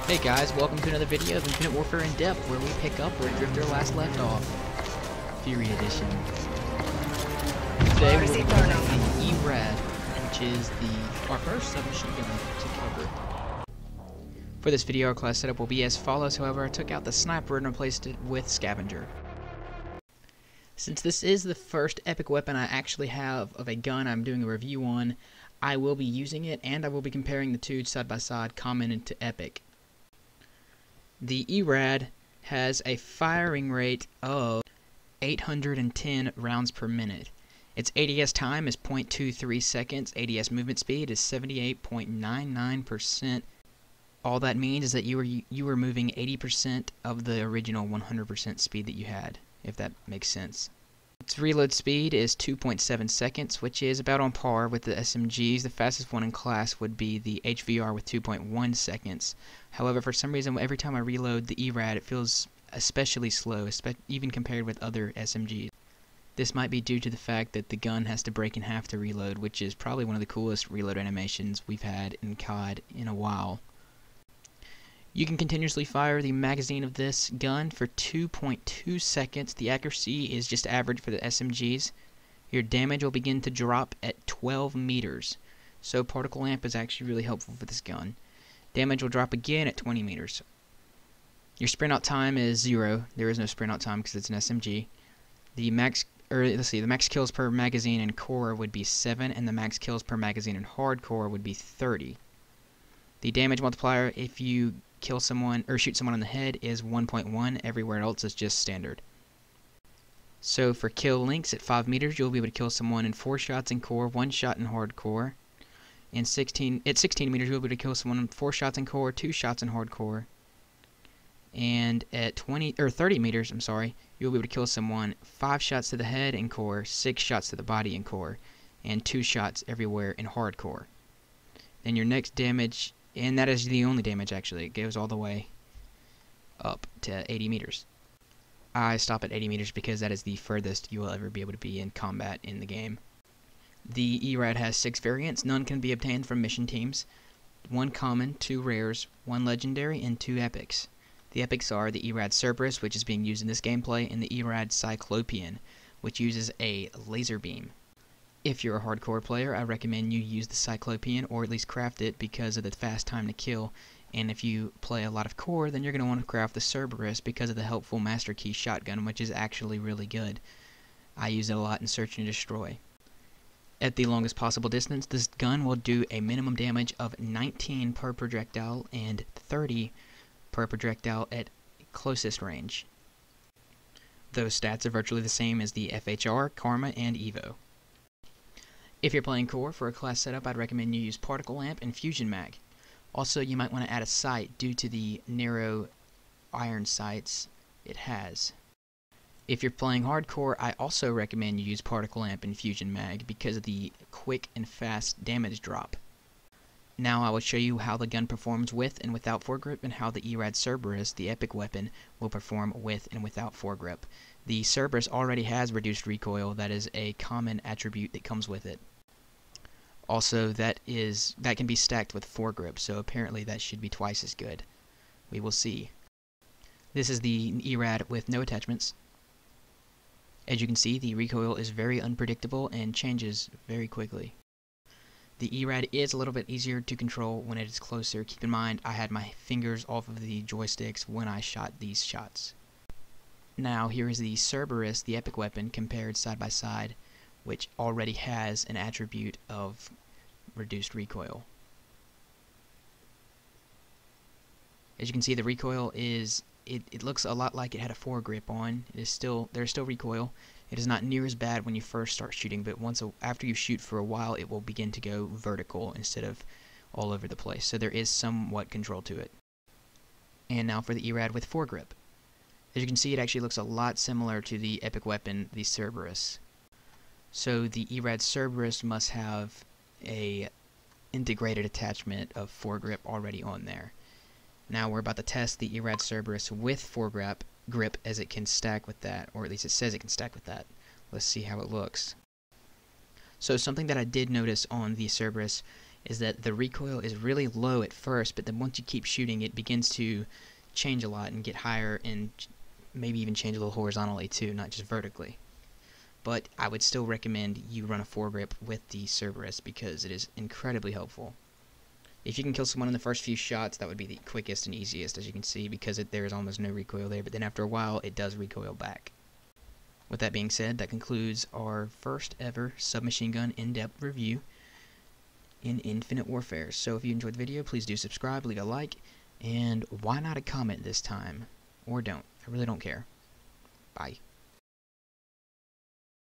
Hey guys, welcome to another video of Infinite Warfare in Depth, where we pick up where Driftor last left off. Fury Edition. Today we're looking at the E-Rad, which is our first submachine gun to cover. For this video, our class setup will be as follows. However, I took out the sniper and replaced it with scavenger. Since this is the first epic weapon I actually have of a gun I'm doing a review on, I will be using it, and I will be comparing the two side by side, common into epic. The E-Rad has a firing rate of 810 rounds per minute. Its ADS time is 0.23 seconds. ADS movement speed is 78.99%. All that means is that you were moving 80% of the original 100% speed that you had, if that makes sense. Its reload speed is 2.7 seconds, which is about on par with the SMGs. The fastest one in class would be the HVR with 2.1 seconds. However, for some reason, every time I reload the E-Rad, it feels especially slow, even compared with other SMGs. This might be due to the fact that the gun has to break in half to reload, which is probably one of the coolest reload animations we've had in COD in a while. You can continuously fire the magazine of this gun for 2.2 seconds. The accuracy is just average for the SMGs. Your damage will begin to drop at 12 meters. So particle lamp is actually really helpful for this gun. Damage will drop again at 20 meters. Your sprint out time is 0. There is no sprint out time because it's an SMG. The max kills per magazine in core would be 7, and the max kills per magazine in hardcore would be 30. The damage multiplier if you kill someone or shoot someone on the head is 1.1. Everywhere else is just standard. So for kill lengths at 5 meters, you'll be able to kill someone in 4 shots in core, 1 shot in hardcore. At 16 meters, you'll be able to kill someone in 4 shots in core, 2 shots in hardcore. And at 30 meters, you'll be able to kill someone 5 shots to the head in core, 6 shots to the body in core, and 2 shots everywhere in hardcore. Then your next damage, and that is the only damage actually, it goes all the way up to 80 meters. I stop at 80 meters because that is the furthest you will ever be able to be in combat in the game. The E-Rad has 6 variants. None can be obtained from mission teams. 1 common, 2 rares, 1 legendary, and 2 epics. The epics are the E-Rad Cerberus, which is being used in this gameplay, and the E-Rad Cyclopean, which uses a laser beam. If you're a hardcore player, I recommend you use the Cyclopean, or at least craft it because of the fast time to kill. And if you play a lot of core, then you're going to want to craft the Cerberus because of the helpful Master Key shotgun, which is actually really good. I use it a lot in Search and Destroy. At the longest possible distance, this gun will do a minimum damage of 19 per projectile and 30 per projectile at closest range. Those stats are virtually the same as the FHR, Karma, and Evo. If you're playing core for a class setup, I'd recommend you use Particle Lamp and Fusion Mag. Also, you might want to add a sight due to the narrow iron sights it has. If you're playing hardcore, I also recommend you use Particle Lamp and Fusion Mag because of the quick and fast damage drop. Now I will show you how the gun performs with and without foregrip, and how the E-Rad Cerberus, the epic weapon, will perform with and without foregrip. The Cerberus already has reduced recoil. That is a common attribute that comes with it. Also, that can be stacked with foregrip, so apparently that should be twice as good. We will see. This is the E-Rad with no attachments. As you can see, the recoil is very unpredictable and changes very quickly. The E-Rad is a little bit easier to control when it is closer. Keep in mind, I had my fingers off of the joysticks when I shot these shots. Now, here is the Cerberus, the epic weapon, compared side by side, which already has an attribute of reduced recoil. As you can see, the recoil is, it looks a lot like it had a foregrip on. There's still recoil. It is not near as bad when you first start shooting, but after you shoot for a while, it will begin to go vertical instead of all over the place. So there is somewhat control to it. And now for the E-Rad with foregrip. As you can see, it actually looks a lot similar to the epic weapon, the Cerberus. So the E-Rad Cerberus must have a integrated attachment of foregrip already on there. Now we're about to test the E-Rad Cerberus with foregrip as it can stack with that, or at least it says it can stack with that. Let's see how it looks. So something that I did notice on the Cerberus is that the recoil is really low at first, but then once you keep shooting, it begins to change a lot and get higher, and maybe even change a little horizontally too, not just vertically. But I would still recommend you run a foregrip with the Cerberus because it is incredibly helpful. If you can kill someone in the first few shots, that would be the quickest and easiest, as you can see, because there is almost no recoil there, but then after a while, it does recoil back. With that being said, that concludes our first ever submachine gun in-depth review in Infinite Warfare. So if you enjoyed the video, please do subscribe, leave a like, and why not a comment this time? Or don't. I really don't care. Bye.